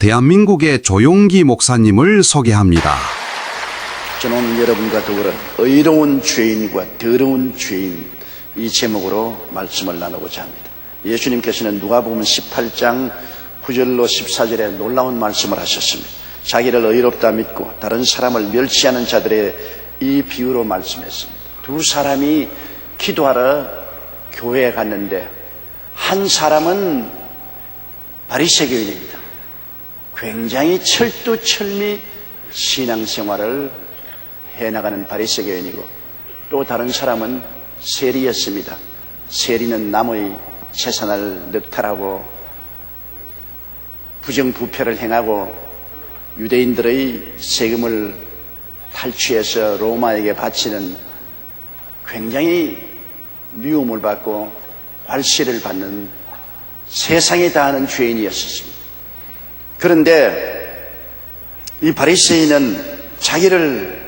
대한민국의 조용기 목사님을 소개합니다. 저는 오늘 여러분과 더불어 의로운 죄인과 더러운 죄인 이 제목으로 말씀을 나누고자 합니다. 예수님께서는 누가복음 18장 9절로 14절에 놀라운 말씀을 하셨습니다. 자기를 의롭다 믿고 다른 사람을 멸시하는 자들의 이 비유로 말씀했습니다. 두 사람이 기도하러 교회에 갔는데 한 사람은 바리새교인입니다. 굉장히 철두철미 신앙생활을 해나가는 바리새교인이고, 또 다른 사람은 세리였습니다. 세리는 남의 재산을 늑탈하고 부정부패를 행하고 유대인들의 세금을 탈취해서 로마에게 바치는 굉장히 미움을 받고 괄시를 받는 세상에 다하는 죄인이었습니다. 그런데 이 바리새인은 자기를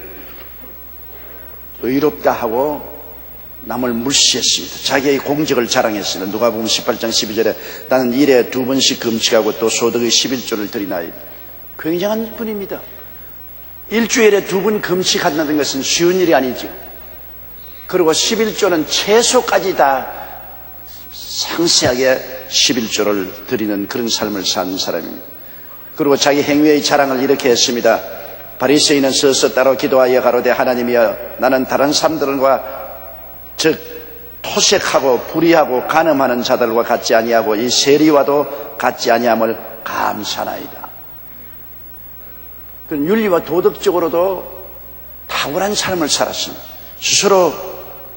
의롭다 하고 남을 무시했습니다. 자기의 공적을 자랑했습니다. 누가복음 18장 12절에 나는 일에 2번씩 금식하고 또 소득의 11조를 드리나이다. 굉장한 분입니다. 일주일에 2번 금식한다는 것은 쉬운 일이 아니죠. 그리고 11조는 채소까지 다 상세하게 11조를 드리는 그런 삶을 사는 사람입니다. 그리고 자기 행위의 자랑을 이렇게 했습니다. 바리새인은 서서 따로 기도하여 가로되 하나님이여 나는 다른 사람들과 즉 토색하고 불의하고 간음하는 자들과 같지 아니하고 이 세리와도 같지 아니함을 감사나이다. 그 윤리와 도덕적으로도 탁월한 삶을 살았습니다. 스스로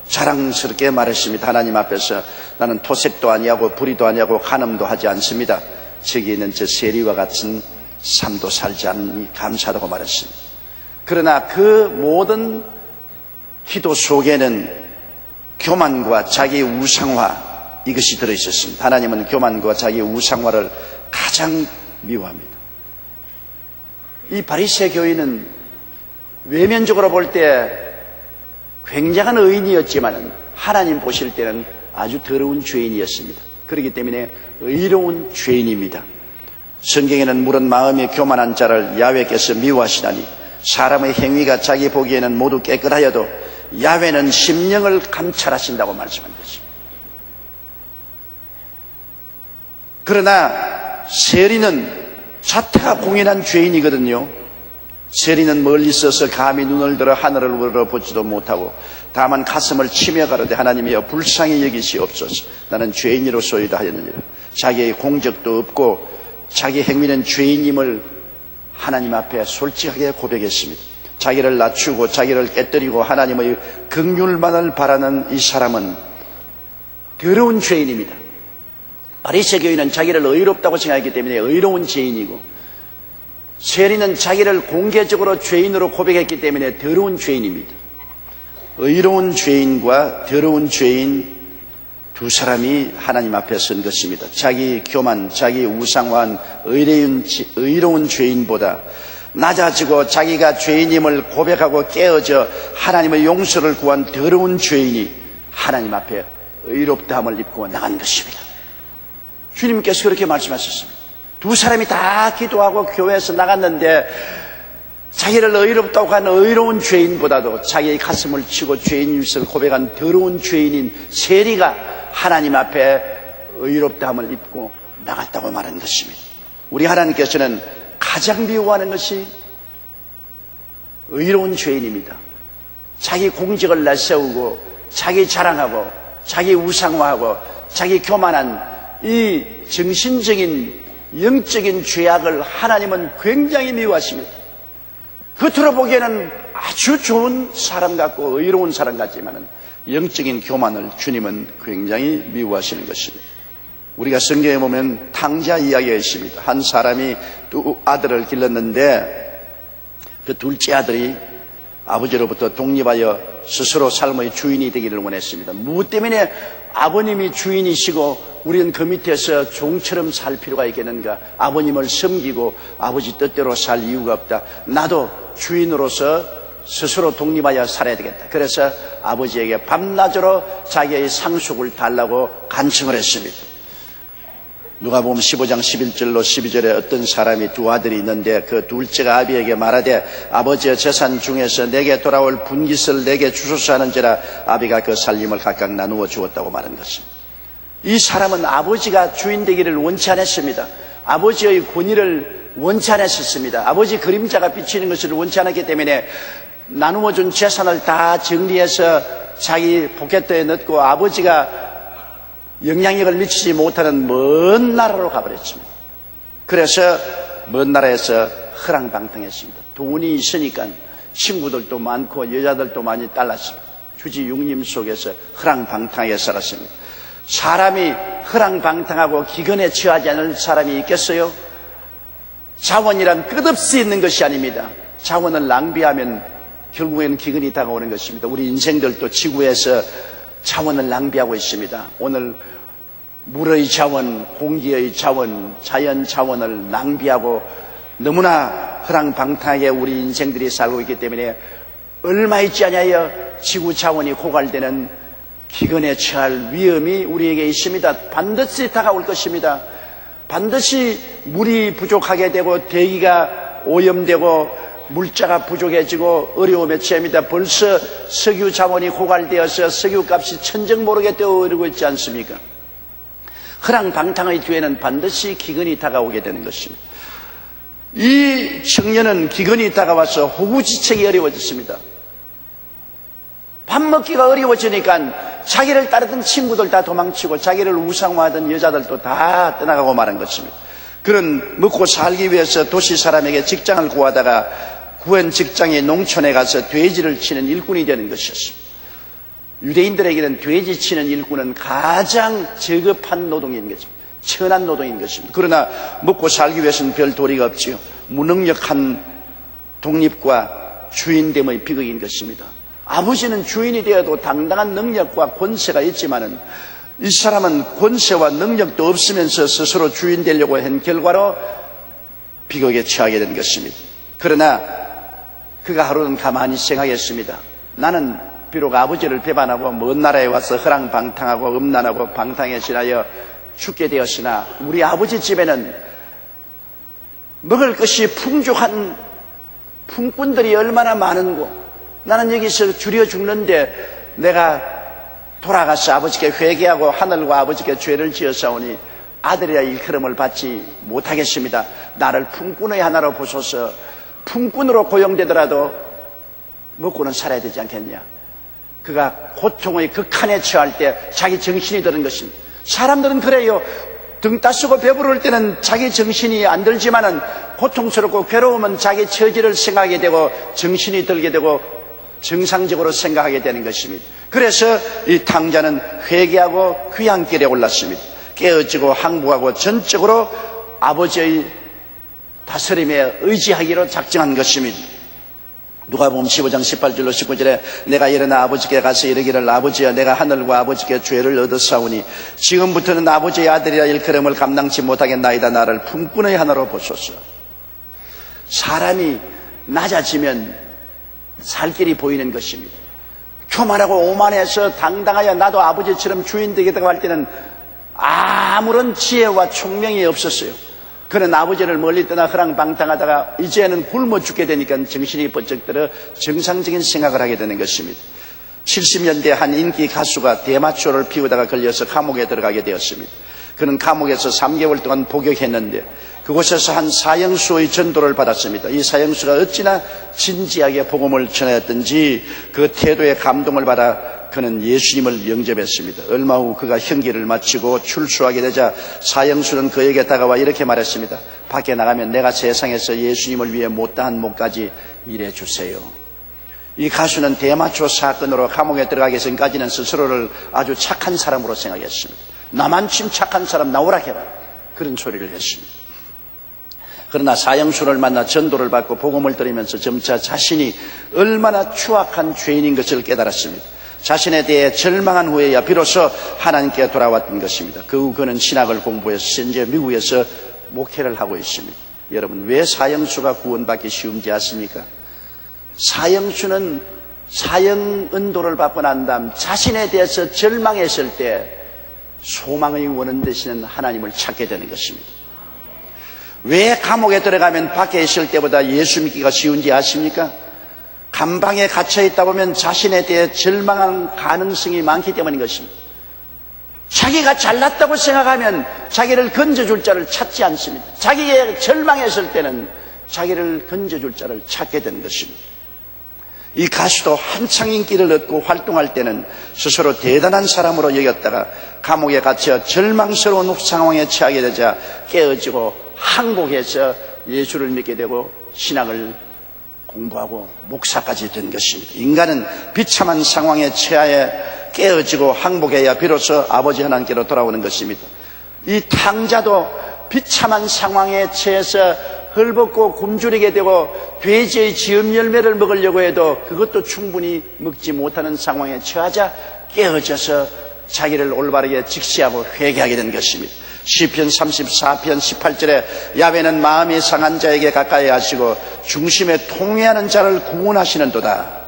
자랑스럽게 말했습니다. 하나님 앞에서 나는 토색도 아니하고 불의도 아니하고 간음도 하지 않습니다. 저기 있는 저 세리와 같은 삶도 살지 않으니 감사하다고 말했습니다. 그러나 그 모든 기도 속에는 교만과 자기 우상화, 이것이 들어있었습니다. 하나님은 교만과 자기 우상화를 가장 미워합니다. 이 바리새 교인은 외면적으로 볼 때 굉장한 의인이었지만 하나님 보실 때는 아주 더러운 죄인이었습니다. 그렇기 때문에 의로운 죄인입니다. 성경에는 물은 마음이 교만한 자를 야훼께서 미워하시나니 사람의 행위가 자기 보기에는 모두 깨끗하여도 야훼는 심령을 감찰하신다고 말씀한 것입니다. 그러나 세리는 자타가 공인한 죄인이거든요. 세리는 멀리 있어서 감히 눈을 들어 하늘을 우러러보지도 못하고 다만 가슴을 치며 가로되 하나님이여 불쌍히 여기시옵소서. 나는 죄인이로소이다 하였느니라. 자기의 공적도 없고 자기 행위는 죄인임을 하나님 앞에 솔직하게 고백했습니다. 자기를 낮추고 자기를 깨뜨리고 하나님의 긍휼만을 바라는 이 사람은 더러운 죄인입니다. 바리새 교인은 자기를 의롭다고 생각했기 때문에 의로운 죄인이고, 세리는 자기를 공개적으로 죄인으로 고백했기 때문에 더러운 죄인입니다. 의로운 죄인과 더러운 죄인 두 사람이 하나님 앞에 선 것입니다. 자기 교만, 자기 우상화한 의로운 죄인보다 낮아지고 자기가 죄인임을 고백하고 깨어져 하나님의 용서를 구한 더러운 죄인이 하나님 앞에 의롭다함을 입고 나간 것입니다. 주님께서 그렇게 말씀하셨습니다. 두 사람이 다 기도하고 교회에서 나갔는데 자기를 의롭다고 하는 의로운 죄인보다도 자기의 가슴을 치고 죄인임을 고백한 더러운 죄인인 세리가 하나님 앞에 의롭다함을 입고 나갔다고 말한 것입니다. 우리 하나님께서는 가장 미워하는 것이 의로운 죄인입니다. 자기 공적을 내세우고 자기 자랑하고 자기 우상화하고 자기 교만한 이 정신적인 영적인 죄악을 하나님은 굉장히 미워하십니다. 겉으로 보기에는 아주 좋은 사람 같고 의로운 사람 같지만 영적인 교만을 주님은 굉장히 미워하시는 것입니다. 우리가 성경에 보면 탕자 이야기가 있습니다. 한 사람이 두 아들을 길렀는데 그 둘째 아들이 아버지로부터 독립하여 스스로 삶의 주인이 되기를 원했습니다. 무엇 때문에 아버님이 주인이시고 우리는 그 밑에서 종처럼 살 필요가 있겠는가? 아버님을 섬기고 아버지 뜻대로 살 이유가 없다. 나도 주인으로서 스스로 독립하여 살아야 되겠다. 그래서 아버지에게 밤낮으로 자기의 상속을 달라고 간청을 했습니다. 누가복음 15장 11절로 12절에 어떤 사람이 두 아들이 있는데 그 둘째가 아비에게 말하되 아버지의 재산 중에서 내게 돌아올 분깃을 내게 주소서 하는지라 아비가 그 살림을 각각 나누어 주었다고 말한 것입니다. 이 사람은 아버지가 주인 되기를 원치 않았습니다. 아버지의 권위를 원치 않았었습니다. 아버지 그림자가 비치는 것을 원치 않았기 때문에 나누어 준 재산을 다 정리해서 자기 포켓에 넣고 아버지가 영향력을 미치지 못하는 먼 나라로 가버렸습니다. 그래서 먼 나라에서 허랑방탕했습니다. 돈이 있으니까 친구들도 많고 여자들도 많이 딸랐습니다. 주지육림 속에서 허랑방탕하게 살았습니다. 사람이 허랑방탕하고 기근에 처하지 않을 사람이 있겠어요? 자원이란 끝없이 있는 것이 아닙니다. 자원을 낭비하면 결국에는 기근이 다가오는 것입니다. 우리 인생들도 지구에서 자원을 낭비하고 있습니다. 오늘 물의 자원, 공기의 자원, 자연 자원을 낭비하고 너무나 허랑방탕하게 우리 인생들이 살고 있기 때문에 얼마 있지 않아요 지구 자원이 고갈되는 기근에 처할 위험이 우리에게 있습니다. 반드시 다가올 것입니다. 반드시 물이 부족하게 되고 대기가 오염되고 물자가 부족해지고 어려움에 처합니다. 벌써 석유 자원이 고갈되어서 석유값이 천정모르게 뛰어오르고 있지 않습니까? 허랑방탕의 뒤에는 반드시 기근이 다가오게 되는 것입니다. 이 청년은 기근이 다가와서 호구지책이 어려워졌습니다. 밥 먹기가 어려워지니까 자기를 따르던 친구들 다 도망치고 자기를 우상화하던 여자들도 다 떠나가고 말한 것입니다. 그는 먹고 살기 위해서 도시 사람에게 직장을 구하다가 구한 직장이 농촌에 가서 돼지를 치는 일꾼이 되는 것이었습니다. 유대인들에게는 돼지 치는 일꾼은 가장 저급한 노동인 것입니다. 천한 노동인 것입니다. 그러나 먹고 살기 위해서는 별 도리가 없지요. 무능력한 독립과 주인됨의 비극인 것입니다. 아버지는 주인이 되어도 당당한 능력과 권세가 있지만은 이 사람은 권세와 능력도 없으면서 스스로 주인 되려고 한 결과로 비극에 처하게 된 것입니다. 그러나 그가 하루는 가만히 생각했습니다. 나는 비록 아버지를 배반하고 먼 나라에 와서 허랑방탕하고 음란하고 방탕에 지나여 죽게 되었으나 우리 아버지 집에는 먹을 것이 풍족한 품꾼들이 얼마나 많은고 나는 여기서 줄여 죽는데 내가 돌아가서 아버지께 회개하고 하늘과 아버지께 죄를 지었사오니 아들이라 일컬음을 받지 못하겠습니다. 나를 품꾼의 하나로 보소서. 품꾼으로 고용되더라도 먹고는 살아야 되지 않겠냐. 그가 고통의 극한에 처할 때 자기 정신이 드는 것입니다. 사람들은 그래요. 등 따쓰고 배부를 때는 자기 정신이 안 들지만은 고통스럽고 괴로우면 자기 처지를 생각하게 되고 정신이 들게 되고 정상적으로 생각하게 되는 것입니다. 그래서 이 탕자는 회개하고 귀향길에 올랐습니다. 깨어지고 항복하고 전적으로 아버지의 다스림에 의지하기로 작정한 것입니다. 누가복음 15장 18절로 19절에 내가 일어나 아버지께 가서 이르기를 아버지여 내가 하늘과 아버지께 죄를 얻었사오니 지금부터는 아버지의 아들이라 일컬음을 감당치 못하겠나이다. 나를 품꾼의 하나로 보소서. 사람이 낮아지면 살 길이 보이는 것입니다. 교만하고 오만해서 당당하여 나도 아버지처럼 주인 되겠다고 할 때는 아무런 지혜와 총명이 없었어요. 그는 아버지를 멀리 떠나 허랑방탕하다가 이제는 굶어 죽게 되니까 정신이 번쩍 들어 정상적인 생각을 하게 되는 것입니다. 70년대 한 인기 가수가 대마초를 피우다가 걸려서 감옥에 들어가게 되었습니다. 그는 감옥에서 3개월 동안 복역했는데 그곳에서 한 사형수의 전도를 받았습니다. 이 사형수가 어찌나 진지하게 복음을 전하였던지 그 태도에 감동을 받아 그는 예수님을 영접했습니다. 얼마 후 그가 형기를 마치고 출소하게 되자 사형수는 그에게 다가와 이렇게 말했습니다. 밖에 나가면 내가 세상에서 예수님을 위해 못다한 목까지 일해주세요. 이 가수는 대마초 사건으로 감옥에 들어가기 전까지는 스스로를 아주 착한 사람으로 생각했습니다. 나만 참 착한 사람 나오라 해라. 그런 소리를 했습니다. 그러나 사형수를 만나 전도를 받고 복음을 들으면서 점차 자신이 얼마나 추악한 죄인인 것을 깨달았습니다. 자신에 대해 절망한 후에야 비로소 하나님께 돌아왔던 것입니다. 그 후 그는 신학을 공부해서 현재 미국에서 목회를 하고 있습니다. 여러분, 왜 사형수가 구원받기 쉬운지 아십니까? 사형수는 사형 은도를 받고 난 다음 자신에 대해서 절망했을 때 소망의 원인 되시는 하나님을 찾게 되는 것입니다. 왜 감옥에 들어가면 밖에 있을 때보다 예수 믿기가 쉬운지 아십니까? 감방에 갇혀 있다 보면 자신에 대해 절망한 가능성이 많기 때문인 것입니다. 자기가 잘났다고 생각하면 자기를 건져줄 자를 찾지 않습니다. 자기의 절망했을 때는 자기를 건져줄 자를 찾게 되는 것입니다. 이 가수도 한창 인기를 얻고 활동할 때는 스스로 대단한 사람으로 여겼다가 감옥에 갇혀 절망스러운 상황에 처하게 되자 깨어지고 항복해서 예수를 믿게 되고 신학을 공부하고 목사까지 된 것입니다. 인간은 비참한 상황에 처하여 깨어지고 항복해야 비로소 아버지 하나님께로 돌아오는 것입니다. 이 탕자도 비참한 상황에 처해서 헐벗고 굶주리게 되고 돼지의 지음 열매를 먹으려고 해도 그것도 충분히 먹지 못하는 상황에 처하자 깨어져서 자기를 올바르게 직시하고 회개하게 된 것입니다. 시편 34편 18절에 야훼는 마음이 상한 자에게 가까이 하시고 중심에 통회하는 자를 구원하시는도다.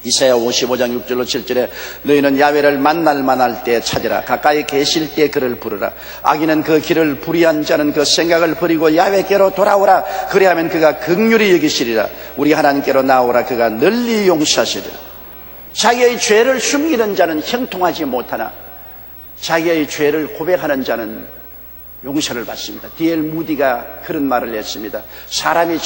이사야 55장 6절로 7절에 너희는 야훼를 만날 때 찾으라. 가까이 계실 때 그를 부르라. 악인은 그 길을 불의한 자는 그 생각을 버리고 야훼께로 돌아오라. 그리하면 그가 긍휼히 여기시리라. 우리 하나님께로 나오라. 그가 널리 용서하시리라. 자기의 죄를 숨기는 자는 형통하지 못하나 자기의 죄를 고백하는 자는 용서를 받습니다. D.L. 무디가 그런 말을 했습니다. 사람이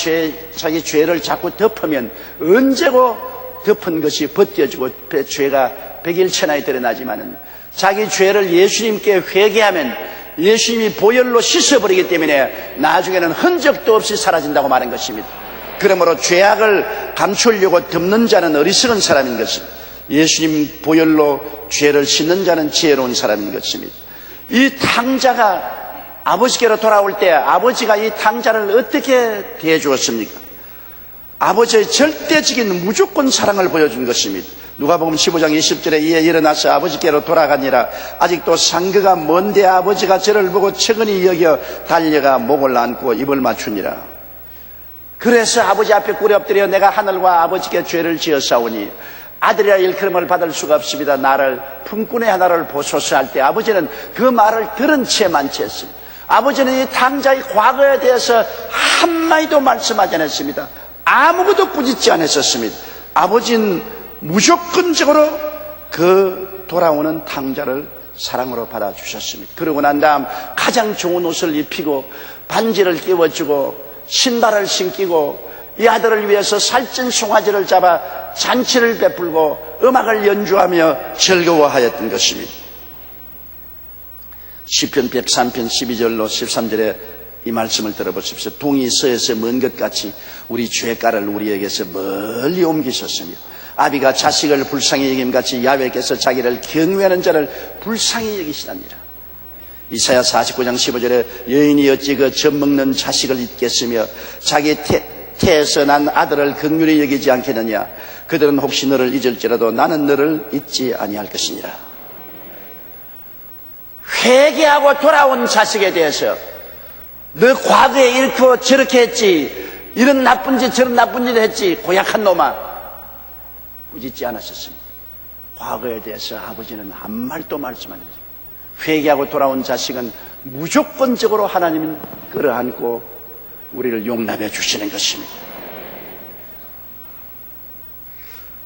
자기 죄를 자꾸 덮으면 언제고 덮은 것이 벗겨지고 죄가 백일천하에 드러나지만은 자기 죄를 예수님께 회개하면 예수님이 보혈로 씻어버리기 때문에 나중에는 흔적도 없이 사라진다고 말한 것입니다. 그러므로 죄악을 감추려고 덮는 자는 어리석은 사람인 것입니다. 예수님 보혈로 죄를 씻는 자는 지혜로운 사람인 것입니다. 이 탕자가 아버지께로 돌아올 때 아버지가 이 탕자를 어떻게 대해주었습니까? 아버지의 절대적인 무조건 사랑을 보여준 것입니다. 누가복음 15장 20절에 이에 일어나서 아버지께로 돌아가니라. 아직도 상거가 먼데 아버지가 저를 보고 측은히 여겨 달려가 목을 안고 입을 맞추니라. 그래서 아버지 앞에 꿇어 엎드려 내가 하늘과 아버지께 죄를 지었사오니 아들이라 일컬음을 받을 수가 없습니다. 나를 품꾼의 하나를 보소서 할 때 아버지는 그 말을 들은 채 만취했습니다. 아버지는 이 탕자의 과거에 대해서 한마디도 말씀하지 않았습니다. 아무것도 꾸짖지 않았었습니다. 아버지는 무조건적으로 그 돌아오는 탕자를 사랑으로 받아주셨습니다. 그러고 난 다음 가장 좋은 옷을 입히고 반지를 끼워주고 신발을 신기고 이 아들을 위해서 살찐 송아지를 잡아 잔치를 베풀고 음악을 연주하며 즐거워하였던 것입니다. 시편 103편 12절로 13절에 이 말씀을 들어보십시오. 동이 서에서 먼 것 같이 우리 죄가를 우리에게서 멀리 옮기셨으며 아비가 자식을 불쌍히 여김같이 야훼께서 자기를 경외하는 자를 불쌍히 여기시나니라. 이사야 49장 15절에 여인이 어찌 그 젖먹는 자식을 잊겠으며 자기 태에서 난 아들을 긍휼히 여기지 않겠느냐. 그들은 혹시 너를 잊을지라도 나는 너를 잊지 아니할 것이니라. 회개하고 돌아온 자식에 대해서 너 과거에 이렇게 저렇게 했지, 이런 나쁜 짓 저런 나쁜 짓을 했지, 고약한 놈아, 꾸짖지 않았었습니다. 과거에 대해서 아버지는 한 말도 말씀 안 했습니다. 회개하고 돌아온 자식은 무조건적으로 하나님은 끌어안고 우리를 용납해 주시는 것입니다.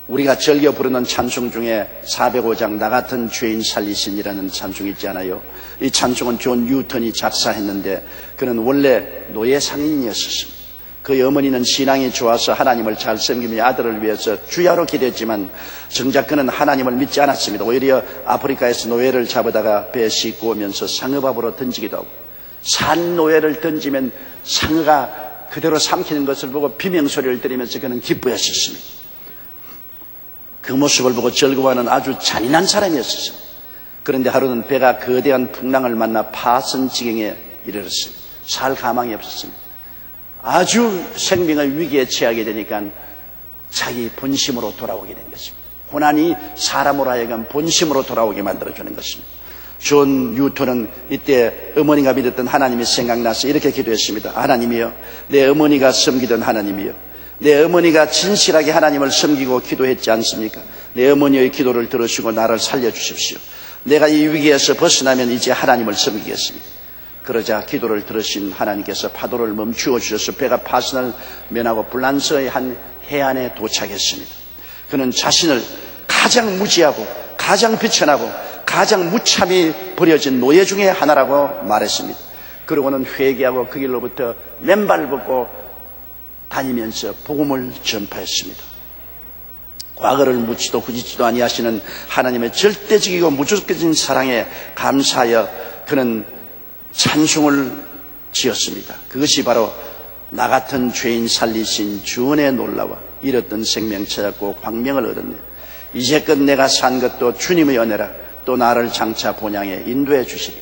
우리가 즐겨 부르는 찬송 중에 405장 나 같은 죄인 살리신이라는 찬송이 있잖아요. 이 찬송은 존 뉴턴이 작사했는데 그는 원래 노예 상인이었습니다. 그의 어머니는 신앙이 좋아서 하나님을 잘 섬기며 아들을 위해서 주야로 기도했지만 정작 그는 하나님을 믿지 않았습니다. 오히려 아프리카에서 노예를 잡아다가 배에 싣고 오면서 상어밥으로 던지기도 하고 산 노예를 던지면 상어가 그대로 삼키는 것을 보고 비명소리를 들으면서 그는 기뻐했었습니다. 그 모습을 보고 즐거워하는 아주 잔인한 사람이었어요. 그런데 하루는 배가 거대한 풍랑을 만나 파선 지경에 이르렀습니다. 살 가망이 없었습니다. 아주 생명의 위기에 처하게 되니까 자기 본심으로 돌아오게 된 것입니다. 고난이 사람으로 하여금 본심으로 돌아오게 만들어주는 것입니다. 존 뉴턴은 이때 어머니가 믿었던 하나님이 생각나서 이렇게 기도했습니다. 하나님이여, 내 어머니가 섬기던 하나님이여, 내 어머니가 진실하게 하나님을 섬기고 기도했지 않습니까? 내 어머니의 기도를 들으시고 나를 살려주십시오. 내가 이 위기에서 벗어나면 이제 하나님을 섬기겠습니다. 그러자 기도를 들으신 하나님께서 파도를 멈추어 주셔서 배가 파선을 면하고 불란서의 한 해안에 도착했습니다. 그는 자신을 가장 무지하고 가장 비천하고 가장 무참히 버려진 노예 중에 하나라고 말했습니다. 그러고는 회개하고 그 길로부터 맨발을 벗고 다니면서 복음을 전파했습니다. 과거를 묻지도 굳이지도 아니하시는 하나님의 절대적이고 무조건적인 사랑에 감사하여 그는 찬송을 지었습니다. 그것이 바로 나 같은 죄인 살리신 주은의 놀라와 잃었던 생명 찾았고 광명을 얻었네. 이제껏 내가 산 것도 주님의 은혜라. 또 나를 장차 본향에 인도해 주시리.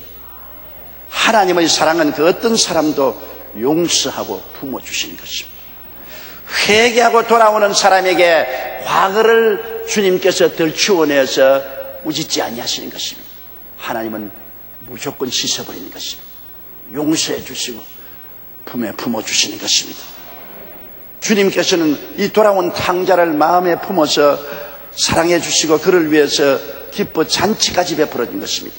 하나님의 사랑은 그 어떤 사람도 용서하고 품어주시는 것입니다. 회개하고 돌아오는 사람에게 과거를 주님께서 덜치워내서 우짓지 아니하시는 것입니다. 하나님은 무조건 씻어버리는 것입니다. 용서해 주시고 품에 품어주시는 것입니다. 주님께서는 이 돌아온 탕자를 마음에 품어서 사랑해 주시고 그를 위해서 기뻐 잔치까지 베풀어 준 것입니다.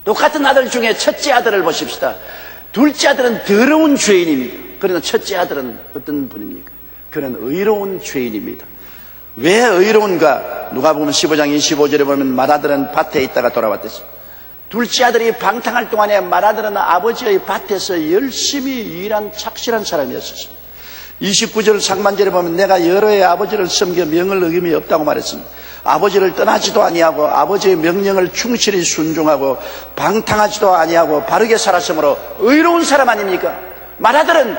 똑같은 아들 중에 첫째 아들을 보십시다. 둘째 아들은 더러운 죄인입니다. 그러나 첫째 아들은 어떤 분입니까? 그는 의로운 죄인입니다. 왜 의로운가? 누가복음 15장 25절에 보면 맏아들은 밭에 있다가 돌아왔댔습니다. 둘째 아들이 방탕할 동안에 맏아들은 아버지의 밭에서 열심히 일한 착실한 사람이었습니다. 29절 상반절에 보면 내가 여러 해 아버지를 섬겨 명을 어김이 없다고 말했습니다. 아버지를 떠나지도 아니하고 아버지의 명령을 충실히 순종하고 방탕하지도 아니하고 바르게 살았으므로 의로운 사람 아닙니까? 맏아들은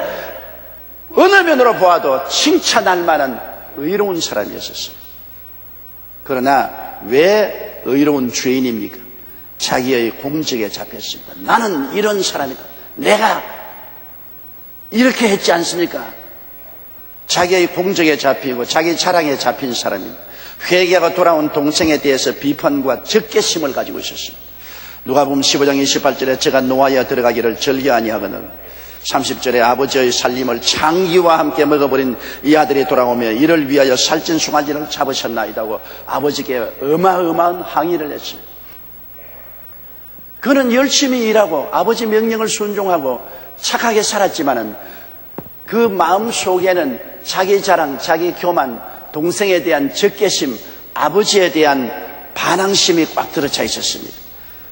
어느 면으로 보아도 칭찬할 만한 의로운 사람이었었어요. 그러나 왜 의로운 죄인입니까? 자기의 공적에 잡혔습니다. 나는 이런 사람이다. 내가 이렇게 했지 않습니까? 자기의 공적에 잡히고 자기 자랑에 잡힌 사람입니다. 회개하고 돌아온 동생에 대해서 비판과 적개심을 가지고 있었습니다. 누가복음 15장 28절에 제가 노하여 들어가기를 즐겨 아니하거늘 30절에 아버지의 살림을 창기와 함께 먹어버린 이 아들이 돌아오며 이를 위하여 살찐 송아지를 잡으셨나이다고 아버지께 어마어마한 항의를 했습니다. 그는 열심히 일하고 아버지 명령을 순종하고 착하게 살았지만은 그 마음 속에는 자기 자랑, 자기 교만, 동생에 대한 적개심, 아버지에 대한 반항심이 꽉 들어차 있었습니다.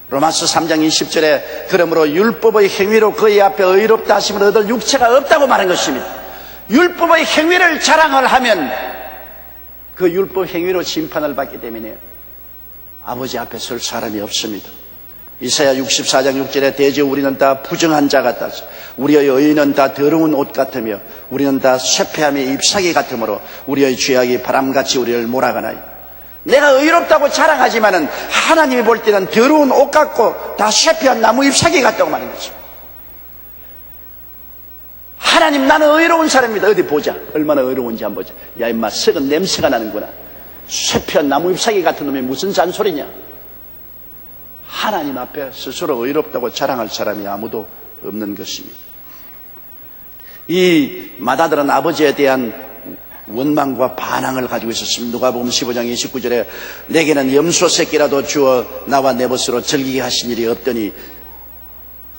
로마서 3장 20절에 그러므로 율법의 행위로 그의 앞에 의롭다 하심을 얻을 육체가 없다고 말한 것입니다. 율법의 행위를 자랑을 하면 그 율법 행위로 심판을 받기 때문에 아버지 앞에 설 사람이 없습니다. 이사야 64장 6절에 대저 우리는 다 부정한 자 같다. 우리의 의인은 다 더러운 옷 같으며 우리는 다 쇠폐함이 잎사귀 같으므로 우리의 죄악이 바람같이 우리를 몰아가나이. 내가 의롭다고 자랑하지만은 하나님이 볼 때는 더러운 옷 같고 다 쇠폐한 나무 잎사귀 같다고 말하는 거죠. 하나님 나는 의로운 사람입니다. 어디 보자. 얼마나 의로운지 한번 보자. 야 임마 썩은 냄새가 나는구나. 쇠폐한 나무 잎사귀 같은 놈이 무슨 잔소리냐. 하나님 앞에 스스로 의롭다고 자랑할 사람이 아무도 없는 것입니다. 이 맏아들은 아버지에 대한 원망과 반항을 가지고 있었습니다. 누가복음 15장 29절에 내게는 염소 새끼라도 주어 나와 내 벗으로 즐기게 하신 일이 없더니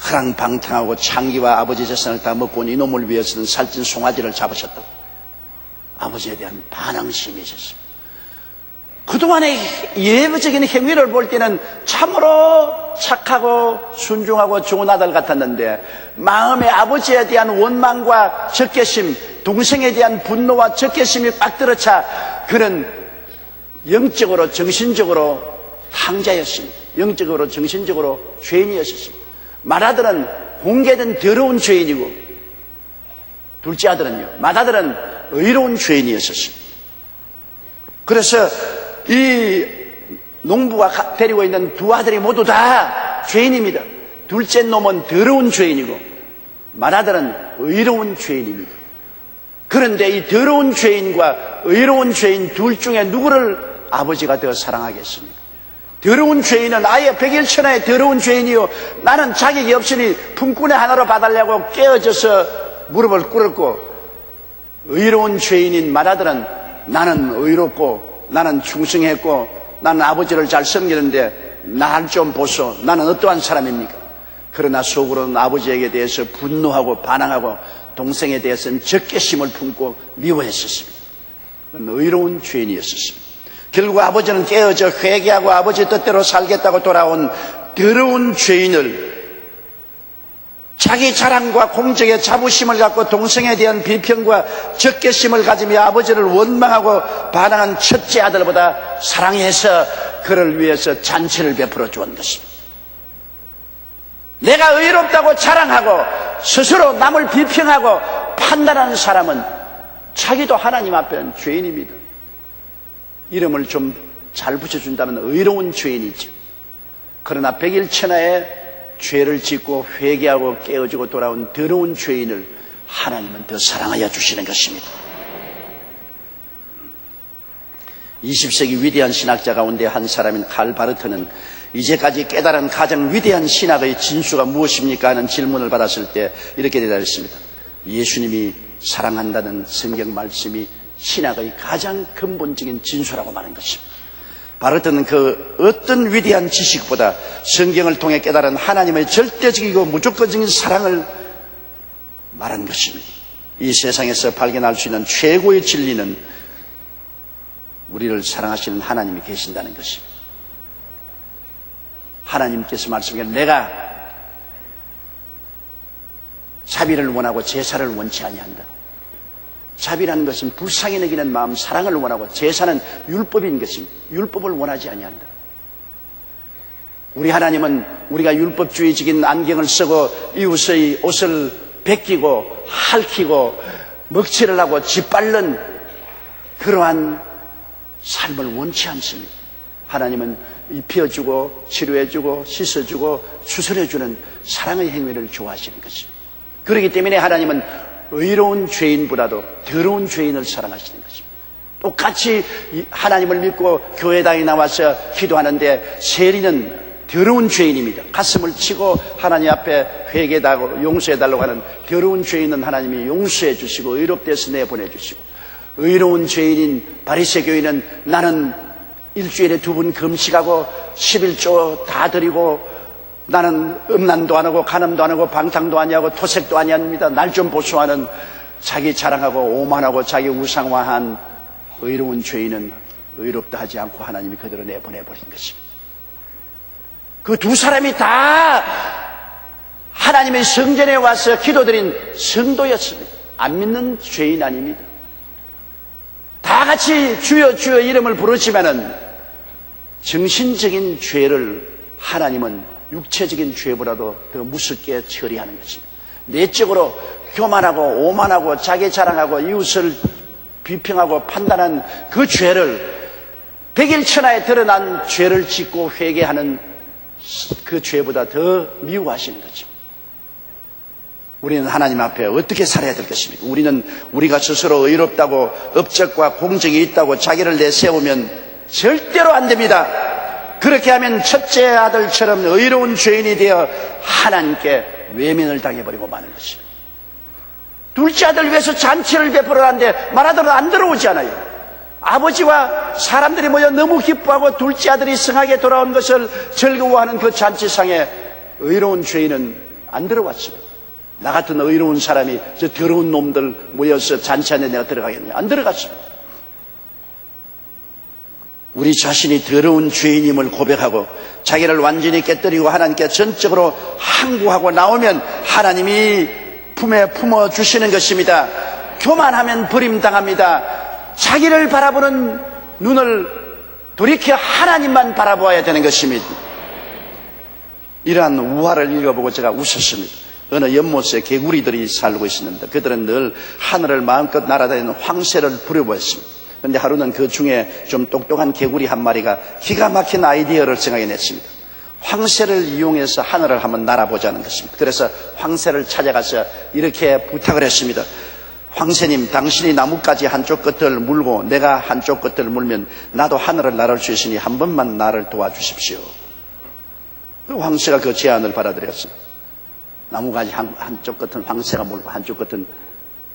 허랑방탕하고 창기와 아버지 재산을 다 먹고 온 이놈을 위해서는 살찐 송아지를 잡으셨다고 아버지에 대한 반항심이 있었습니다. 그동안의 예외적인 행위를 볼 때는 참으로 착하고 순종하고 좋은 아들 같았는데 마음에 아버지에 대한 원망과 적개심, 동생에 대한 분노와 적개심이 빡 들어차 그는 영적으로 정신적으로 탕자였습니다. 영적으로 정신적으로 죄인이었습니다. 맏아들은 공개된 더러운 죄인이고 둘째 아들은요, 맏아들은 의로운 죄인이었습니다. 그래서 이 농부가 데리고 있는 두 아들이 모두 다 죄인입니다. 둘째 놈은 더러운 죄인이고 맏아들은 의로운 죄인입니다. 그런데 이 더러운 죄인과 의로운 죄인 둘 중에 누구를 아버지가 더 사랑하겠습니까? 더러운 죄인은 아예 백일천하의 더러운 죄인이요 나는 자격이 없으니 품꾼의 하나로 봐달라고 깨어져서 무릎을 꿇었고 의로운 죄인인 맏아들은 나는 의롭고 나는 충성했고 나는 아버지를 잘 섬기는데 날 좀 보소. 나는 어떠한 사람입니까? 그러나 속으로는 아버지에게 대해서 분노하고 반항하고 동생에 대해서는 적개심을 품고 미워했었습니다. 그건 의로운 죄인이었습니다. 결국 아버지는 깨어져 회개하고 아버지 뜻대로 살겠다고 돌아온 더러운 죄인을 자기 자랑과 공적의 자부심을 갖고 동생에 대한 비평과 적개심을 가지며 아버지를 원망하고 반항한 첫째 아들보다 사랑해서 그를 위해서 잔치를 베풀어 주었던 것입니다. 내가 의롭다고 자랑하고 스스로 남을 비평하고 판단하는 사람은 자기도 하나님 앞에는 죄인입니다. 이름을 좀 잘 붙여준다면 의로운 죄인이죠. 그러나 백일천하에 죄를 짓고 회개하고 깨어지고 돌아온 더러운 죄인을 하나님은 더 사랑하여 주시는 것입니다. 20세기 위대한 신학자 가운데 한 사람인 칼 바르트는 이제까지 깨달은 가장 위대한 신학의 진수가 무엇입니까? 하는 질문을 받았을 때 이렇게 대답했습니다. 예수님이 사랑한다는 성경 말씀이 신학의 가장 근본적인 진수라고 말한 것입니다. 바르트는 그 어떤 위대한 지식보다 성경을 통해 깨달은 하나님의 절대적이고 무조건적인 사랑을 말한 것입니다. 이 세상에서 발견할 수 있는 최고의 진리는 우리를 사랑하시는 하나님이 계신다는 것입니다. 하나님께서 말씀하신 내가 자비를 원하고 제사를 원치 아니한다. 자비라는 것은 불쌍히 여기는 마음, 사랑을 원하고 제사는 율법인 것입니다. 율법을 원하지 아니한다. 우리 하나님은 우리가 율법주의적인 안경을 쓰고 이웃의 옷을 벗기고 핥히고 먹칠을 하고 짓밟는 그러한 삶을 원치 않습니다. 하나님은 입혀주고 치료해주고 씻어주고 추스려주는 사랑의 행위를 좋아하시는 것입니다. 그렇기 때문에 하나님은 의로운 죄인보다도 더러운 죄인을 사랑하시는 것입니다. 똑같이 하나님을 믿고 교회당에 나와서 기도하는데 세리는 더러운 죄인입니다. 가슴을 치고 하나님 앞에 회개하고 용서해달라고 하는 더러운 죄인은 하나님이 용서해 주시고 의롭게 해서 내보내 주시고, 의로운 죄인인 바리새 교인은 나는 일주일에 2번 금식하고 11조 다 드리고 나는 음란도 안 하고 간음도 안 하고 방탕도 아니하고 토색도 아니합니다. 날 좀 보수하는 자기 자랑하고 오만하고 자기 우상화한 의로운 죄인은 의롭다 하지 않고 하나님이 그대로 내보내버린 것입니다. 그 두 사람이 다 하나님의 성전에 와서 기도드린 성도였습니다. 안 믿는 죄인 아닙니다. 다 같이 주여 주여 이름을 부르지만은 정신적인 죄를 하나님은 육체적인 죄보다도 더 무섭게 처리하는 것입니다. 내적으로 교만하고 오만하고 자기 자랑하고 이웃을 비평하고 판단한 그 죄를 백일천하에 드러난 죄를 짓고 회개하는 그 죄보다 더 미워하시는 거죠. 우리는 하나님 앞에 어떻게 살아야 될 것입니까? 우리는 우리가 스스로 의롭다고 업적과 공적이 있다고 자기를 내세우면 절대로 안 됩니다. 그렇게 하면 첫째 아들처럼 의로운 죄인이 되어 하나님께 외면을 당해버리고 마는 것입니다. 둘째 아들 위해서 잔치를 베풀어 하는데 말하더라도 안 들어오지 않아요. 아버지와 사람들이 모여 너무 기뻐하고 둘째 아들이 성하게 돌아온 것을 즐거워하는 그 잔치상에 의로운 죄인은 안 들어왔습니다. 나 같은 의로운 사람이 저 더러운 놈들 모여서 잔치하는데 내가 들어가겠냐? 안 들어갔습니다. 우리 자신이 더러운 죄인임을 고백하고 자기를 완전히 깨뜨리고 하나님께 전적으로 항구하고 나오면 하나님이 품에 품어주시는 것입니다. 교만하면 버림당합니다. 자기를 바라보는 눈을 돌이켜 하나님만 바라보아야 되는 것입니다. 이러한 우화를 읽어보고 제가 웃었습니다. 어느 연못에 개구리들이 살고 있었는데 그들은 늘 하늘을 마음껏 날아다니는 황새를 부려보았습니다. 그런데 하루는 그 중에 좀 똑똑한 개구리 한 마리가 기가 막힌 아이디어를 생각해냈습니다. 황새를 이용해서 하늘을 한번 날아보자는 것입니다. 그래서 황새를 찾아가서 이렇게 부탁을 했습니다. 황새님, 당신이 나뭇가지 한쪽 끝을 물고 내가 한쪽 끝을 물면 나도 하늘을 날을 수 있으니 한 번만 나를 도와주십시오. 그 황새가 그 제안을 받아들였습니다. 나뭇가지 한쪽 끝은 황새가 물고 한쪽 끝은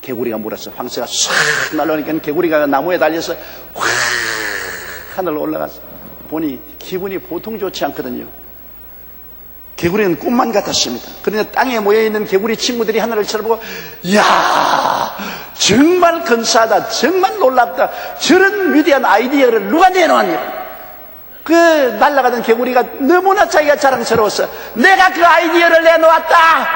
개구리가 물었어. 황새가 싹 날아오니까 개구리가 나무에 달려서 확 하늘로 올라갔어. 보니 기분이 보통 좋지 않거든요. 개구리는 꿈만 같았습니다. 그런데 땅에 모여있는 개구리 친구들이 하늘을 쳐다보고 이야 정말 근사하다, 정말 놀랍다, 저런 위대한 아이디어를 누가 내놓았냐. 그 날아가던 개구리가 너무나 자기가 자랑스러웠어. 내가 그 아이디어를 내놓았다.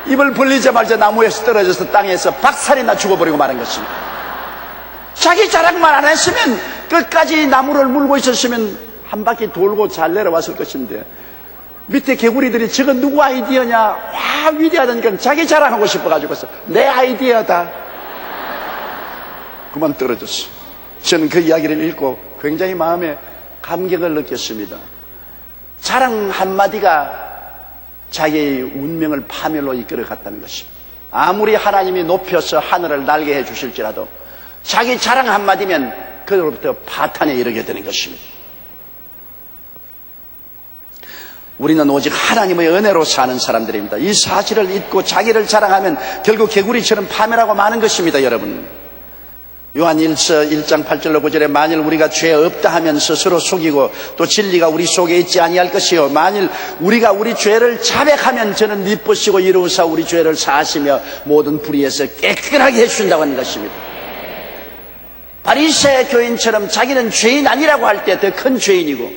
입을 벌리자마자 나무에서 떨어져서 땅에서 박살이나 죽어버리고 마는 것입니다. 자기 자랑만 안 했으면, 끝까지 나무를 물고 있었으면 한 바퀴 돌고 잘 내려왔을 것인데, 밑에 개구리들이 저건 누구 아이디어냐, 와 위대하다니까 자기 자랑하고 싶어가지고서 내 아이디어다. 그만 떨어졌어. 저는 그 이야기를 읽고 굉장히 마음에 감격을 느꼈습니다. 자랑 한마디가 자기의 운명을 파멸로 이끌어 갔다는 것입니다. 아무리 하나님이 높여서 하늘을 날게 해 주실지라도 자기 자랑 한마디면 그로부터 파탄에 이르게 되는 것입니다. 우리는 오직 하나님의 은혜로 사는 사람들입니다. 이 사실을 잊고 자기를 자랑하면 결국 개구리처럼 파멸하고 마는 것입니다, 여러분. 요한 1장 8절로 9절에 만일 우리가 죄 없다 하면 스스로 속이고 또 진리가 우리 속에 있지 아니할 것이요 만일 우리가 우리 죄를 자백하면 저는 미쁘시고 이루사 우리 죄를 사하시며 모든 불의에서 깨끗하게 해주신다고 하는 것입니다. 바리새 교인처럼 자기는 죄인 아니라고 할 때 더 큰 죄인이고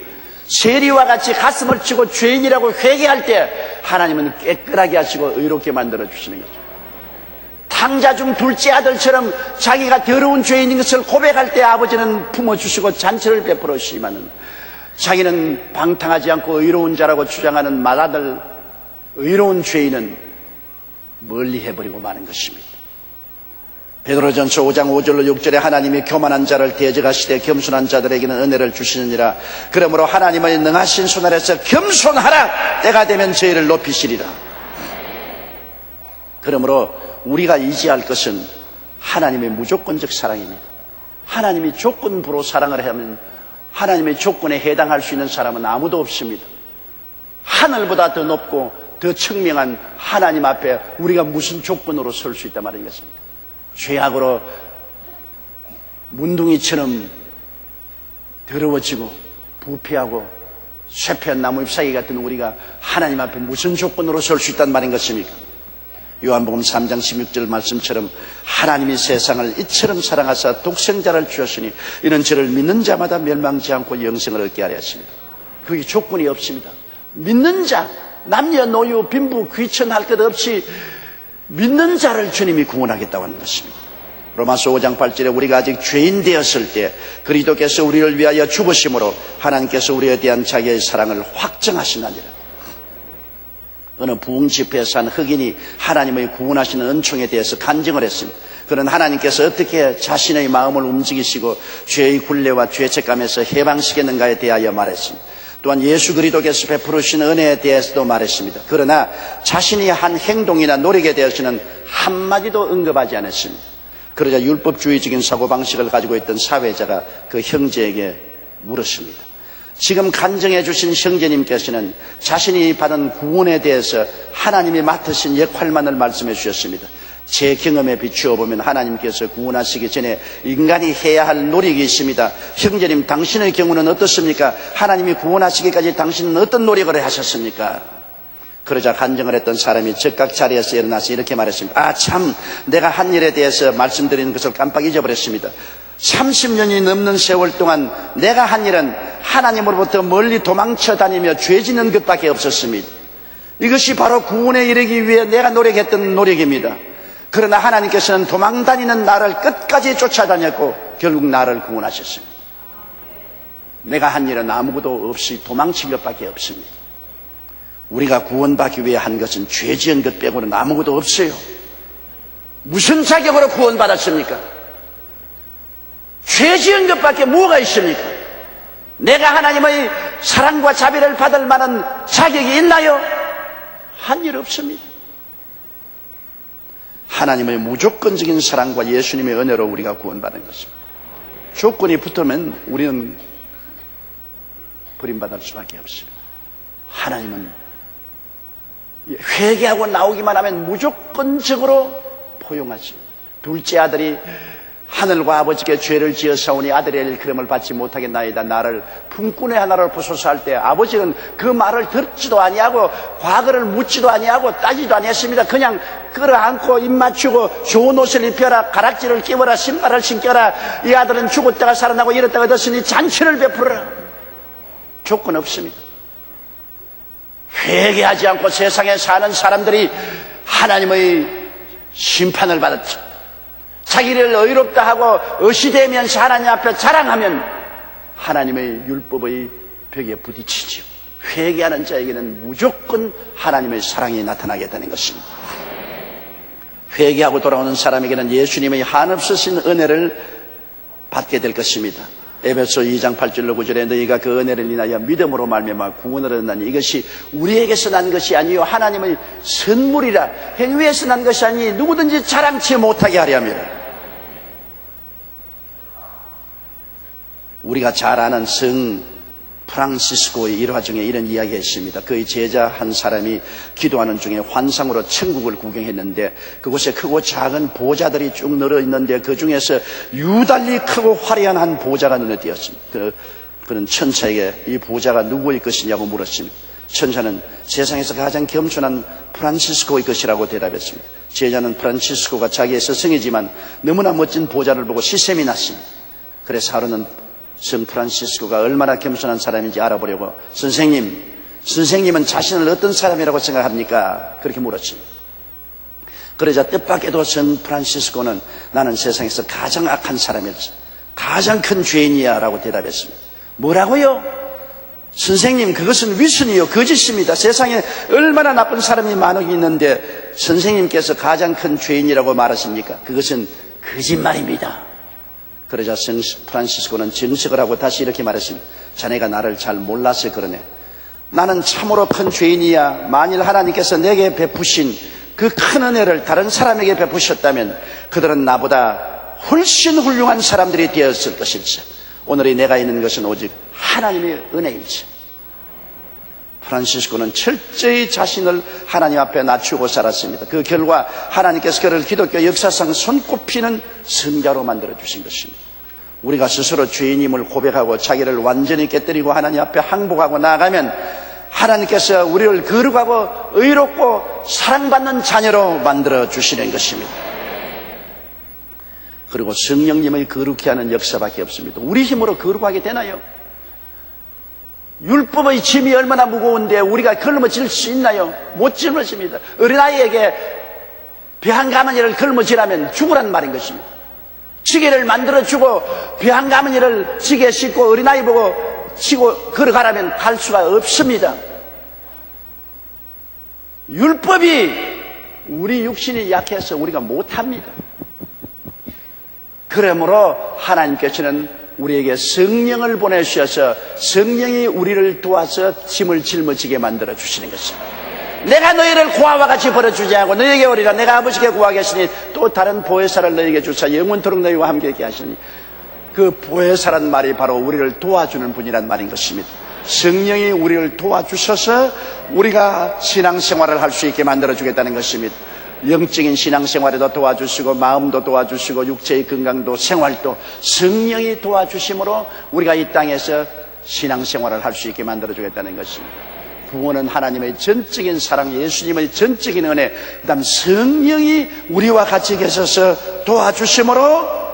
세리와 같이 가슴을 치고 죄인이라고 회개할 때 하나님은 깨끗하게 하시고 의롭게 만들어 주시는 거죠. 탕자 중 둘째 아들처럼 자기가 더러운 죄인인 것을 고백할 때 아버지는 품어주시고 잔치를 베풀어 주시지만은 자기는 방탕하지 않고 의로운 자라고 주장하는 맏아들 의로운 죄인은 멀리 해버리고 마는 것입니다. 베드로전서 5장 5절로 6절에 하나님이 교만한 자를 대적하시되 겸손한 자들에게는 은혜를 주시느니라. 그러므로 하나님의 능하신 손 아래서 겸손하라. 때가 되면 저희를 높이시리라. 그러므로 우리가 의지할 것은 하나님의 무조건적 사랑입니다. 하나님이 조건부로 사랑을 하면 하나님의 조건에 해당할 수 있는 사람은 아무도 없습니다. 하늘보다 더 높고 더 청명한 하나님 앞에 우리가 무슨 조건으로 설 수 있단 말이겠습니까? 죄악으로 문둥이처럼 더러워지고 부패하고 쇠폐한 나무 잎사귀 같은 우리가 하나님 앞에 무슨 조건으로 설 수 있단 말인 것입니까? 요한복음 3장 16절 말씀처럼 하나님이 세상을 이처럼 사랑하사 독생자를 주셨으니 이는 저를 믿는 자마다 멸망지 않고 영생을 얻게 하려 하십니다. 그게 조건이 없습니다. 믿는 자, 남녀노유 빈부 귀천할 것 없이 믿는 자를 주님이 구원하겠다고 하는 것입니다. 로마서 5장 8절에 우리가 아직 죄인 되었을 때 그리스도께서 우리를 위하여 죽으심으로 하나님께서 우리에 대한 자기의 사랑을 확정하시나니라. 어느 부흥 집회에서 한 흑인이 하나님의 구원하시는 은총에 대해서 간증을 했습니다. 그는 하나님께서 어떻게 자신의 마음을 움직이시고 죄의 굴레와 죄책감에서 해방시켰는가에 대하여 말했습니다. 또한 예수 그리스도께서 베푸르신 은혜에 대해서도 말했습니다. 그러나 자신이 한 행동이나 노력에 대해서는 한마디도 언급하지 않았습니다. 그러자 율법주의적인 사고방식을 가지고 있던 사회자가 그 형제에게 물었습니다. 지금 간증해 주신 형제님께서는 자신이 받은 구원에 대해서 하나님이 맡으신 역할만을 말씀해 주셨습니다. 제 경험에 비추어 보면 하나님께서 구원하시기 전에 인간이 해야 할 노력이 있습니다. 형제님, 당신의 경우는 어떻습니까? 하나님이 구원하시기까지 당신은 어떤 노력을 하셨습니까? 그러자 간증을 했던 사람이 즉각 자리에서 일어나서 이렇게 말했습니다. 아, 참, 내가 한 일에 대해서 말씀드리는 것을 깜빡 잊어버렸습니다. 30년이 넘는 세월 동안 내가 한 일은 하나님으로부터 멀리 도망쳐 다니며 죄 짓는 것밖에 없었습니다. 이것이 바로 구원에 이르기 위해 내가 노력했던 노력입니다. 그러나 하나님께서는 도망다니는 나를 끝까지 쫓아다녔고 결국 나를 구원하셨습니다. 내가 한 일은 아무것도 없이 도망친 것밖에 없습니다. 우리가 구원받기 위해 한 것은 죄 지은 것 빼고는 아무것도 없어요. 무슨 자격으로 구원받았습니까? 죄 지은 것밖에 뭐가 있습니까? 내가 하나님의 사랑과 자비를 받을 만한 자격이 있나요? 한 일 없습니다. 하나님의 무조건적인 사랑과 예수님의 은혜로 우리가 구원받은 것입니다. 조건이 붙으면 우리는 버림받을 수밖에 없습니다. 하나님은 회개하고 나오기만 하면 무조건적으로 포용하십니다. 둘째 아들이 하늘과 아버지께 죄를 지어사오니 아들의 일컬음을 받지 못하겠나이다. 나를 품꾼의 하나로 부소서 할 때 아버지는 그 말을 듣지도 아니하고 과거를 묻지도 아니하고 따지도 아니했습니다. 그냥 끌어안고 입 맞추고 좋은 옷을 입혀라, 가락지를 끼워라, 신발을 신겨라, 이 아들은 죽었다가 살아나고 이랬다가 얻었으니 잔치를 베풀어라. 조건 없습니다. 회개하지 않고 세상에 사는 사람들이 하나님의 심판을 받았죠. 자기를 의롭다 하고 어시되면서 하나님 앞에 자랑하면 하나님의 율법의 벽에 부딪히지요. 회개하는 자에게는 무조건 하나님의 사랑이 나타나겠다는 것입니다. 회개하고 돌아오는 사람에게는 예수님의 한없으신 은혜를 받게 될 것입니다. 에베소 2장 8절로 9절에 너희가 그 은혜를 인하여 믿음으로 말미암아 구원을 얻나니 이것이 우리에게서 난 것이 아니요 하나님의 선물이라. 행위에서 난 것이 아니 누구든지 자랑치 못하게 하려 함이라. 우리가 잘 아는 성 프란시스코의 일화 중에 이런 이야기가 있습니다. 그의 제자 한 사람이 기도하는 중에 환상으로 천국을 구경했는데 그곳에 크고 작은 보좌들이 쭉 늘어 있는데 그 중에서 유달리 크고 화려한 한 보좌가 눈에 띄었습니다. 그는 천사에게 이 보좌가 누구의 것이냐고 물었습니다. 천사는 세상에서 가장 겸손한 프란시스코의 것이라고 대답했습니다. 제자는 프란시스코가 자기의 스승이지만 너무나 멋진 보좌를 보고 시샘이 났습니다. 그래서 하루는 성 프란시스코가 얼마나 겸손한 사람인지 알아보려고 선생님은 자신을 어떤 사람이라고 생각합니까? 그렇게 물었습니다. 그러자 뜻밖에도 성 프란시스코는 나는 세상에서 가장 악한 사람이었지, 가장 큰 죄인이야 라고 대답했습니다. 뭐라고요? 선생님, 그것은 위선이요 거짓입니다. 세상에 얼마나 나쁜 사람이 많이 있는데 선생님께서 가장 큰 죄인이라고 말하십니까? 그것은 거짓말입니다. 그러자 성 프란시스코는 정색을 하고 다시 이렇게 말했습니다. 자네가 나를 잘 몰라서 그러네. 나는 참으로 큰 죄인이야. 만일 하나님께서 내게 베푸신 그 큰 은혜를 다른 사람에게 베푸셨다면 그들은 나보다 훨씬 훌륭한 사람들이 되었을 것일지. 오늘의 내가 있는 것은 오직 하나님의 은혜이지. 프란시스코는 철저히 자신을 하나님 앞에 낮추고 살았습니다. 그 결과 하나님께서 그를 기독교 역사상 손꼽히는 성자로 만들어주신 것입니다. 우리가 스스로 죄인임을 고백하고 자기를 완전히 깨뜨리고 하나님 앞에 항복하고 나아가면 하나님께서 우리를 거룩하고 의롭고 사랑받는 자녀로 만들어주시는 것입니다. 그리고 성령님을 거룩히 하는 역사밖에 없습니다. 우리 힘으로 거룩하게 되나요? 율법의 짐이 얼마나 무거운데 우리가 걸머질 수 있나요? 못 짊어집니다. 어린아이에게 배 한 가마니를 걸머지라면 죽으란 말인 것입니다. 지게를 만들어주고 배 한 가마니를 지게 싣고 어린아이 보고 치고 걸어가라면 갈 수가 없습니다. 율법이 우리 육신이 약해서 우리가 못합니다. 그러므로 하나님께서는 우리에게 성령을 보내주셔서 성령이 우리를 도와서 짐을 짊어지게 만들어주시는 것입니다. 내가 너희를 고아와 같이 버려주지 않고 너희에게 오리라. 내가 아버지께 구하겠으니 또 다른 보혜사를 너희에게 주사 영원토록 너희와 함께 있게 하시니, 그 보혜사란 말이 바로 우리를 도와주는 분이란 말인 것입니다. 성령이 우리를 도와주셔서 우리가 신앙생활을 할 수 있게 만들어주겠다는 것입니다. 영적인 신앙생활에도 도와주시고 마음도 도와주시고 육체의 건강도 생활도 성령이 도와주심으로 우리가 이 땅에서 신앙생활을 할 수 있게 만들어주겠다는 것입니다. 구원은 하나님의 전적인 사랑, 예수님의 전적인 은혜, 그 다음 성령이 우리와 같이 계셔서 도와주심으로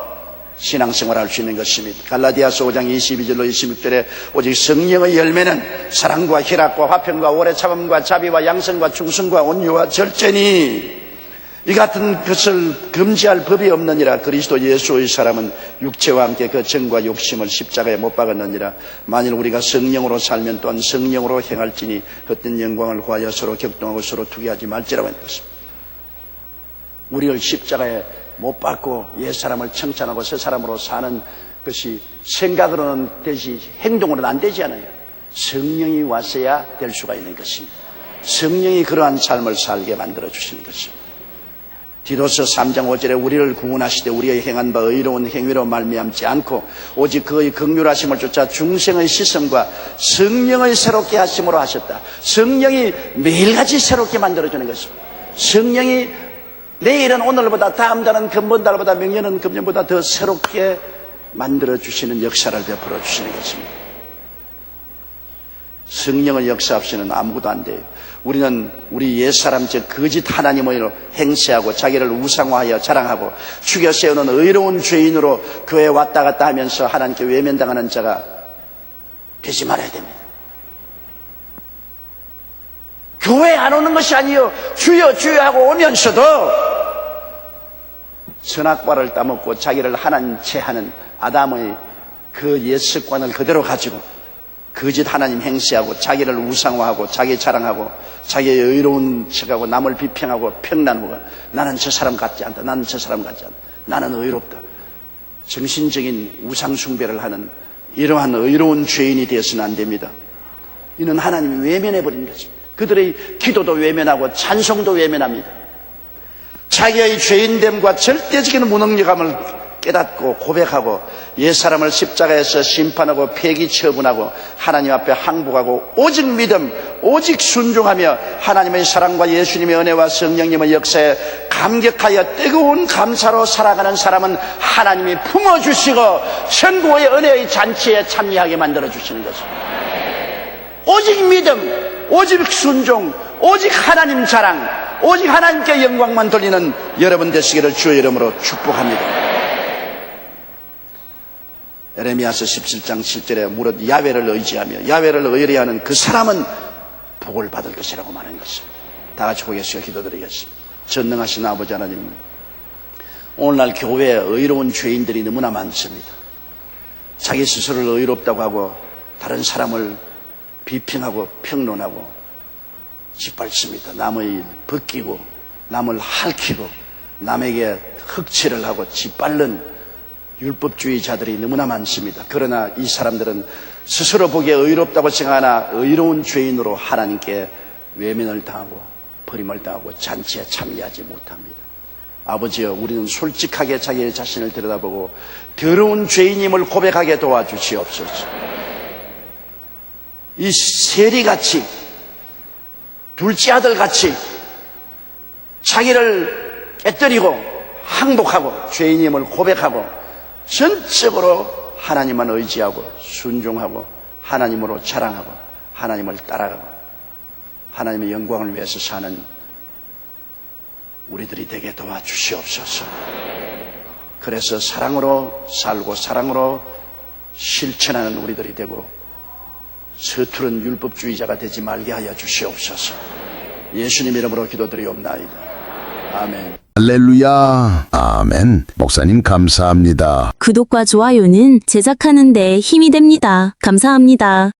신앙생활을 할 수 있는 것입니다. 갈라디아서 5장 22절로 26절에 오직 성령의 열매는 사랑과 희락과 화평과 오래 참음과 자비와 양선과 충성과 온유와 절제니 이 같은 것을 금지할 법이 없느니라. 그리스도 예수의 사람은 육체와 함께 그 정과 욕심을 십자가에 못 박았느니라. 만일 우리가 성령으로 살면 또한 성령으로 행할지니 헛된 영광을 구하여 서로 격동하고 서로 투기하지 말지라고 했는 것입니다. 우리를 십자가에 못 박고 옛사람을 청산하고 새 사람으로 사는 것이 생각으로는 되지 행동으로는 안 되지 않아요. 성령이 왔어야 될 수가 있는 것입니다. 성령이 그러한 삶을 살게 만들어주시는 것입니다. 디도서 3장 5절에 우리를 구원하시되 우리의 행한 바 의로운 행위로 말미암지 않고 오직 그의 긍휼하심을 쫓아 중생의 시선과 성령의 새롭게 하심으로 하셨다. 성령이 매일같이 새롭게 만들어주는 것입니다. 성령이 내일은 오늘보다, 다음 달은 금번 달보다, 명년은 금년보다 더 새롭게 만들어주시는 역사를 베풀어 주시는 것입니다. 성령의 역사 없이는 아무것도 안 돼요. 우리는 우리 옛사람 즉 거짓 하나님을 행세하고 자기를 우상화하여 자랑하고 죽여 세우는 의로운 죄인으로 교회에 왔다 갔다 하면서 하나님께 외면당하는 자가 되지 말아야 됩니다. 교회 안 오는 것이 아니요, 주여 주여 하고 오면서도 선악과를 따먹고 자기를 하나님 체하는 아담의 그 옛 습관을 그대로 가지고 거짓 하나님 행세하고 자기를 우상화하고 자기 자랑하고 자기의 의로운 척하고 남을 비평하고 평난하고 나는 저 사람 같지 않다, 나는 저 사람 같지 않다, 나는 의롭다, 정신적인 우상 숭배를 하는 이러한 의로운 죄인이 되어서는 안 됩니다. 이는 하나님이 외면해버린 것입니다. 그들의 기도도 외면하고 찬송도 외면합니다. 자기의 죄인됨과 절대적인 무능력함을 깨닫고 고백하고 옛사람을 십자가에서 심판하고 폐기 처분하고 하나님 앞에 항복하고 오직 믿음, 오직 순종하며 하나님의 사랑과 예수님의 은혜와 성령님의 역사에 감격하여 뜨거운 감사로 살아가는 사람은 하나님이 품어주시고 천국의 은혜의 잔치에 참여하게 만들어주시는 것입니다. 오직 믿음, 오직 순종, 오직 하나님 자랑, 오직 하나님께 영광만 돌리는 여러분 되시기를 주의 이름으로 축복합니다. 에레미야서 17장 7절에 무릇 야훼를 의지하며 야훼를 의뢰하는 그 사람은 복을 받을 것이라고 말하는 것입니다. 다 같이 고개숙여 기도드리겠습니다. 전능하신 아버지 하나님, 오늘날 교회에 의로운 죄인들이 너무나 많습니다. 자기 스스로를 의롭다고 하고 다른 사람을 비평하고 평론하고 짓밟습니다. 남의 벗기고 남을 핥히고 남에게 흑채를 하고 짓밟는 율법주의자들이 너무나 많습니다. 그러나 이 사람들은 스스로 보기에 의롭다고 생각하나 의로운 죄인으로 하나님께 외면을 당하고 버림을 당하고 잔치에 참여하지 못합니다. 아버지여, 우리는 솔직하게 자기 자신을 들여다보고 더러운 죄인임을 고백하게 도와주시옵소서. 이 세리같이 둘째 아들같이 자기를 깨뜨리고 항복하고 죄인임을 고백하고 전적으로 하나님만 의지하고 순종하고 하나님으로 자랑하고 하나님을 따라가고 하나님의 영광을 위해서 사는 우리들이 되게 도와주시옵소서. 그래서 사랑으로 살고 사랑으로 실천하는 우리들이 되고 서투른 율법주의자가 되지 말게 하여 주시옵소서. 예수님 이름으로 기도드리옵나이다. 아멘. 할렐루야. 아멘. 목사님 감사합니다. 구독과 좋아요는 제작하는 데 힘이 됩니다. 감사합니다.